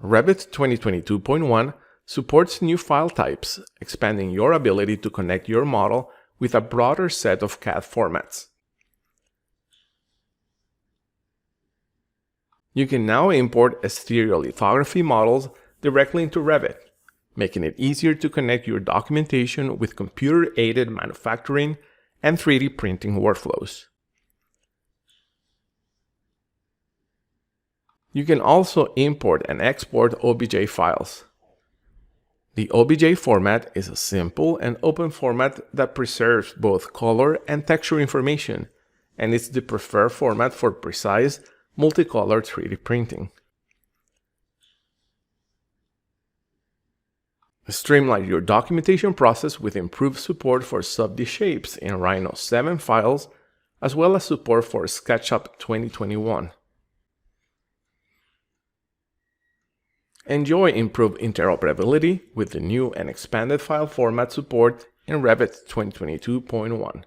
Revit 2022.1 supports new file types, expanding your ability to connect your model with a broader set of CAD formats. You can now import stereolithography models directly into Revit, making it easier to connect your documentation with computer-aided manufacturing and 3D printing workflows. You can also import and export OBJ files. The OBJ format is a simple and open format that preserves both color and texture information, and it's the preferred format for precise, multicolor 3D printing. Streamline your documentation process with improved support for sub-D shapes in Rhino 7 files, as well as support for SketchUp 2021. Enjoy improved interoperability with the new and expanded file format support in Revit 2022.1.